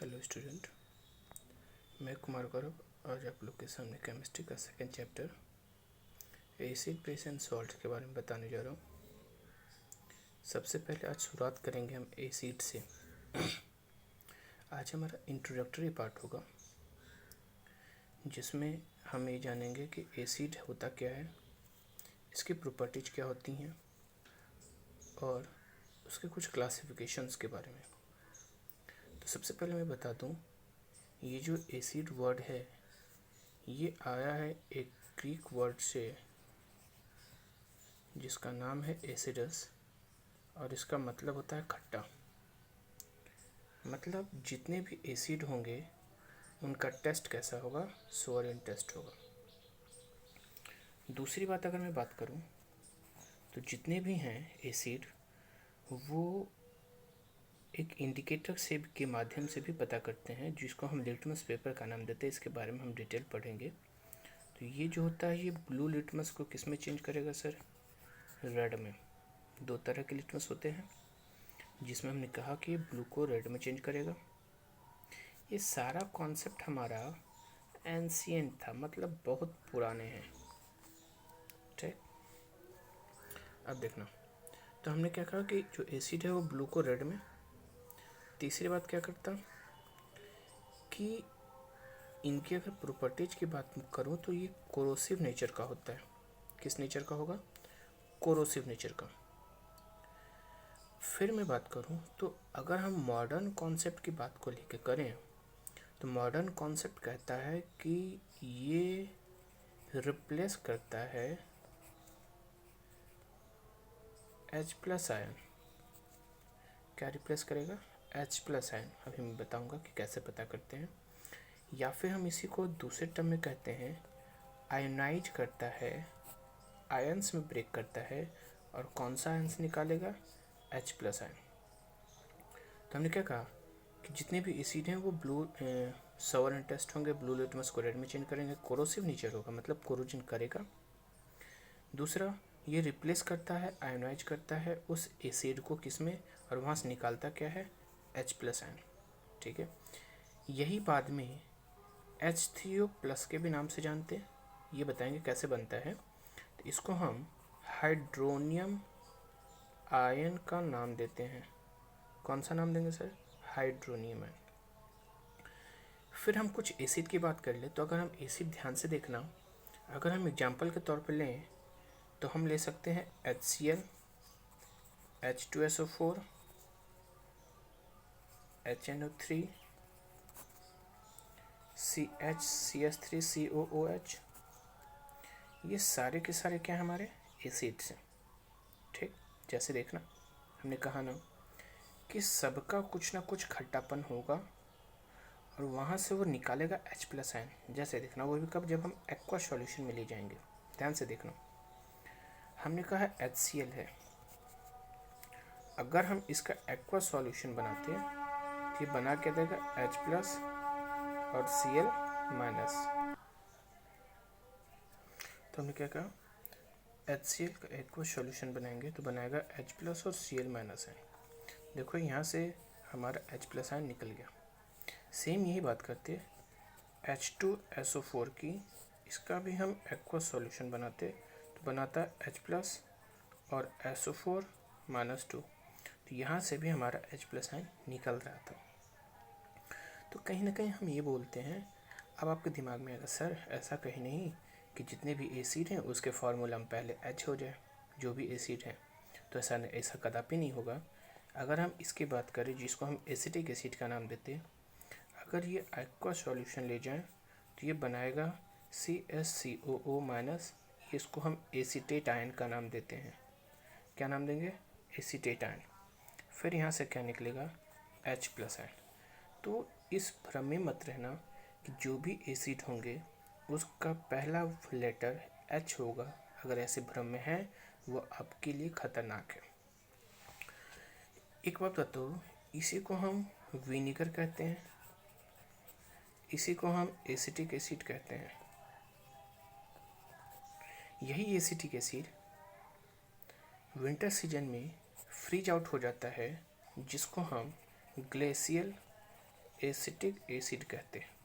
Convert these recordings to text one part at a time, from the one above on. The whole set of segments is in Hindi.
हेलो स्टूडेंट, मैं कुमार गौरव आज आप लोग के सामने केमिस्ट्री का second chapter acid base and salt के बारे में बताने जा रहा हूँ। सबसे पहले आज शुरुआत करेंगे हम एसिड से। आज हमारा इंट्रोडक्टरी पार्ट होगा जिसमें हम ये जानेंगे कि एसिड होता क्या है, इसकी प्रॉपर्टीज क्या होती हैं और उसके कुछ क्लासिफिकेशंस के बारे में। तो सबसे पहले मैं बता दूँ, ये जो एसिड वर्ड है ये आया है एक ग्रीक वर्ड से जिसका नाम है एसिडस और इसका मतलब होता है खट्टा। मतलब जितने भी एसिड होंगे उनका टेस्ट कैसा होगा, सोअरिन टेस्ट होगा। दूसरी बात अगर मैं बात करूं तो जितने भी हैं एसिड वो एक इंडिकेटर से के माध्यम से भी पता करते हैं जिसको हम लिटमस पेपर का नाम देते हैं। इसके बारे में हम डिटेल पढ़ेंगे। तो ये जो होता है ये ब्लू लिटमस को किस में चेंज करेगा सर, रेड में। दो तरह के लिटमस होते हैं जिसमें हमने कहा कि ब्लू को रेड में चेंज करेगा। ये सारा कॉन्सेप्ट हमारा एंशिएंट था, मतलब बहुत पुराने हैं। ठीक, अब देखना, तो हमने क्या कहा कि जो एसिड है वो ब्लू को रेड में। तीसरी बात क्या करता कि इनकी अगर प्रॉपर्टीज की बात करूँ तो ये कोरोसिव नेचर का होता है। किस नेचर का होगा, कोरोसिव नेचर का। फिर मैं बात करूं तो अगर हम मॉडर्न कॉन्सेप्ट की बात को लेकर करें तो मॉडर्न कॉन्सेप्ट कहता है कि ये रिप्लेस करता है H+ आयन। क्या रिप्लेस करेगा, H+ आयन। अभी मैं बताऊंगा कि कैसे पता करते हैं। या फिर हम इसी को दूसरे टर्म में कहते हैं आयोनाइज करता है, आयंस में ब्रेक करता है। और कौन सा आयंस निकालेगा, H+ आयन। तो हमने क्या कहा कि जितने भी एसिड हैं वो ब्लू सोअरिन टेस्ट होंगे, ब्लू लिटमस को रेड में चेंज करेंगे। कोरोसिव नेचर होगा, मतलब कोरोजन करेगा। दूसरा, ये रिप्लेस करता है, आयोनाइज करता है उस एसिड को किस में, और वहाँ से निकालता क्या है, H+ आयन। ठीक है, यही बाद में H3O+ के भी नाम से जानते हैं। ये बताएंगे कैसे बनता है। तो इसको हम हाइड्रोनियम आयन का नाम देते हैं। कौन सा नाम देंगे सर, हाइड्रोनियम आयन। फिर हम कुछ एसिड की बात कर ले तो अगर हम एसिड ध्यान से देखना, अगर हम एग्जाम्पल के तौर पर लें तो हम ले सकते हैं HCl, H2SO4, HNO3, CH3COOH। ये सारे के सारे क्या हमारे एसिड्स हैं। ठीक, जैसे देखना हमने कहा ना कि सबका कुछ ना कुछ खट्टापन होगा और वहाँ से वो निकालेगा H+ आयन। जैसे देखना, वो भी कब, जब हम एक्वा सॉल्यूशन में ले जाएंगे। ध्यान से देखना, हमने कहा HCl है। अगर हम इसका एक्वा सॉल्यूशन बनाते हैं तो ये बना क्या देगा, H+ और Cl-। तो हमने क्या कहा, HCl का एक्वा सॉल्यूशन बनाएंगे तो बनाएगा H+ और Cl- आयन। देखो यहाँ से हमारा H+ आयन निकल गया। सेम यही बात करते हैं H2SO4 की। इसका भी हम एक्वा सॉल्यूशन बनाते तो बनाता H+ और SO4-2। तो यहाँ से भी हमारा H+ आयन निकल रहा था। तो कहीं ना कहीं हम ये बोलते हैं, अब आपके दिमाग में आएगा सर ऐसा कहीं नहीं कि जितने भी एसिड हैं उसके फार्मूला में पहले H हो जाए, जो भी एसिड है। तो ऐसा कदापि नहीं होगा। अगर हम इसकी बात करें जिसको हम एसिटिक एसिड का नाम देते हैं, अगर ये एक्वा सॉल्यूशन ले जाएं तो ये बनाएगा CH3COO-। इसको हम एसीटेट आयन का नाम देते हैं। क्या नाम देंगे, एसीटेट आयन। फिर यहाँ से क्या निकलेगा, H+ आयन। तो इस भ्रम में मत रहना कि जो भी एसिड होंगे उसका पहला लेटर H होगा। अगर ऐसे भ्रम में है वो आपके लिए खतरनाक है। एक बात बताओ, इसी को हम विनेगर कहते हैं, इसी को हम एसिटिक एसिड कहते हैं। यही एसिटिक एसिड विंटर सीजन में फ्रीज आउट हो जाता है, जिसको हम ग्लेशियल एसिटिक एसिड कहते हैं।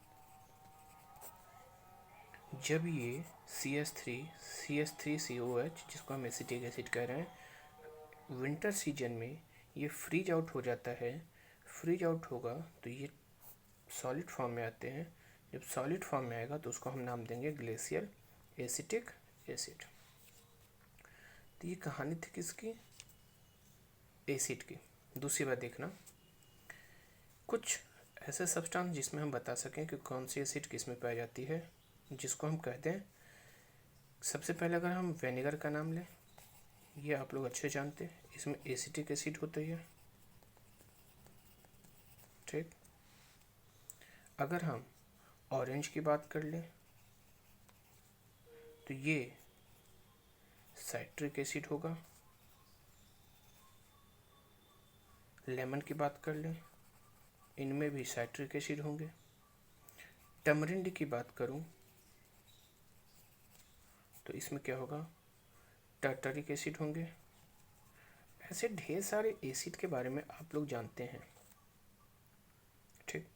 जब ये CH3COH जिसको हम एसिटिक एसिड कह रहे हैं, विंटर सीजन में ये फ्रीज आउट हो जाता है। फ्रीज आउट होगा तो ये सॉलिड फॉर्म में आते हैं। जब सॉलिड फॉर्म में आएगा तो उसको हम नाम देंगे ग्लेशियल एसिटिक एसिड। तो ये कहानी थी किसकी? एसिड की। दूसरी बात देखना, कुछ ऐसे सब्सटेंस जिसमें हम बता सकें कि कौन सी एसिड किस में पाई जाती है, जिसको हम कहते हैं। सबसे पहले अगर हम विनेगर का नाम लें, ये आप लोग अच्छे जानते हैं, इसमें एसिटिक एसिड होता है। ठीक। अगर हम ऑरेंज की बात कर लें तो ये साइट्रिक एसिड होगा। लेमन की बात कर लें, इनमें भी साइट्रिक एसिड होंगे। टमरिंड की बात करूं तो इसमें क्या होगा? टार्टरिक एसिड होंगे। ऐसे ढेर सारे एसिड के बारे में आप लोग जानते हैं। ठीक।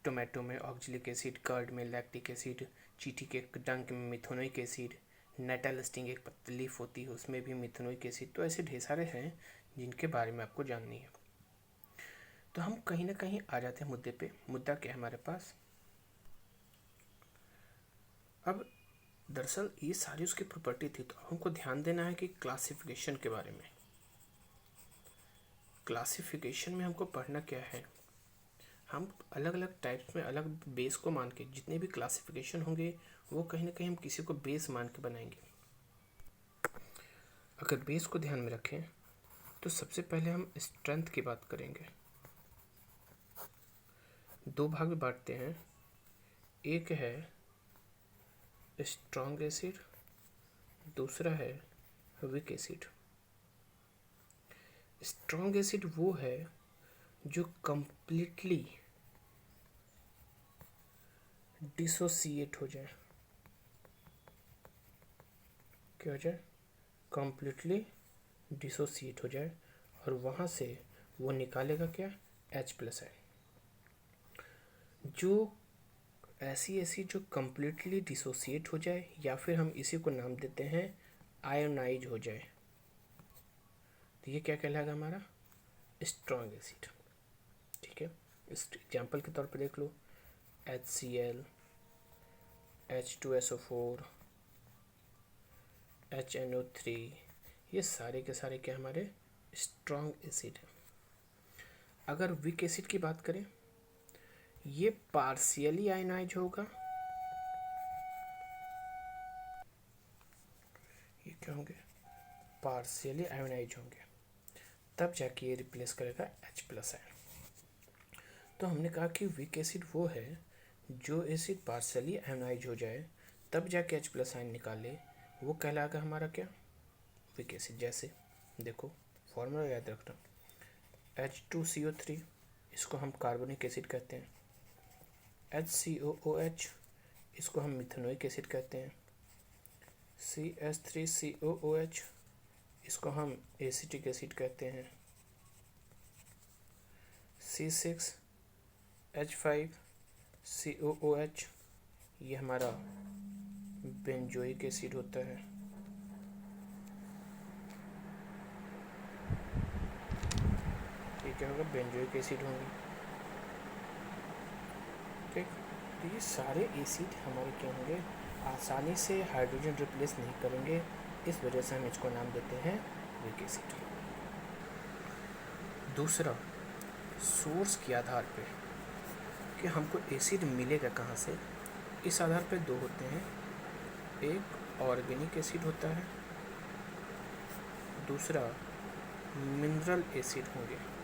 टोमेटो में ऑक्जेलिक एसिड, कर्ड में लैक्टिक एसिड, चींटी के डंक में मिथेनोइक एसिड, नेटल स्टिंग एक पत्ती लीफ होती है उसमें भी मिथेनोइक एसिड। तो ऐसे ढेर सारे हैं जिनके बारे में आपको जाननी है। तो हम कहीं ना कहीं आ जाते हैं मुद्दे पे। मुद्दा क्या है हमारे पास? अब दरअसल ये सारी उसकी प्रॉपर्टी थी, तो हमको ध्यान देना है कि क्लासिफिकेशन के बारे में। क्लासिफिकेशन में हमको पढ़ना क्या है? हम अलग अलग टाइप्स में अलग बेस को मान के जितने भी क्लासिफिकेशन होंगे वो कहीं ना कहीं हम किसी को बेस मान के बनाएंगे। अगर बेस को ध्यान में रखें तो सबसे पहले हम स्ट्रेंथ की बात करेंगे। दो भाग में बांटते हैं, एक है स्ट्रॉन्ग एसिड, दूसरा है वीक एसिड। स्ट्रॉन्ग एसिड वो है जो कंप्लीटली डिसोसिएट हो जाए। क्या हो जाए? कंप्लीटली डिसोसिएट हो जाए, और वहाँ से वो निकालेगा क्या? H+ ion. जो ऐसी एसिड जो कंप्लीटली डिसोसिएट हो जाए, या फिर हम इसी को नाम देते हैं आयोनाइज हो जाए, तो ये क्या कहलाएगा? हमारा स्ट्रॉन्ग एसिड। ठीक है। एग्जाम्पल के तौर पे देख लो, HCl, H2SO4, HNO3, ये सारे के सारे क्या हमारे स्ट्रॉन्ग एसिड हैं। अगर वीक एसिड की बात करें, ये पार्शियली आयनाइज होगा। ये क्या होंगे? पार्शियली आयनाइज होंगे, तब जाके ये रिप्लेस करेगा H+ आयन। तो हमने कहा कि वीक एसिड वो है जो एसिड पार्शियली आयनाइज हो जाए तब जाके H+ आयन निकाले, वो कहलाएगा हमारा क्या? Weak acid. जैसे देखो फॉर्मूला याद रखना, H2CO3 इसको हम कार्बोनिक एसिड कहते हैं, HCOOH इसको हम मिथेनोइक एसिड कहते हैं, CH3COOH इसको हम एसिटिक एसिड कहते हैं, C6H5COOH ये हमारा बेंजोइक एसिड होता है। ये क्या होगा? बेंजोइक एसिड होंगे। ठीक। तो ये सारे एसिड हमारे क्या होंगे? आसानी से हाइड्रोजन रिप्लेस नहीं करेंगे, इस वजह से हम इसको नाम देते हैं वीक एसिड। दूसरा, सोर्स के आधार पे कि हमको एसिड मिलेगा कहाँ से, इस आधार पे दो होते हैं। एक ऑर्गेनिक एसिड होता है, दूसरा मिनरल एसिड होंगे।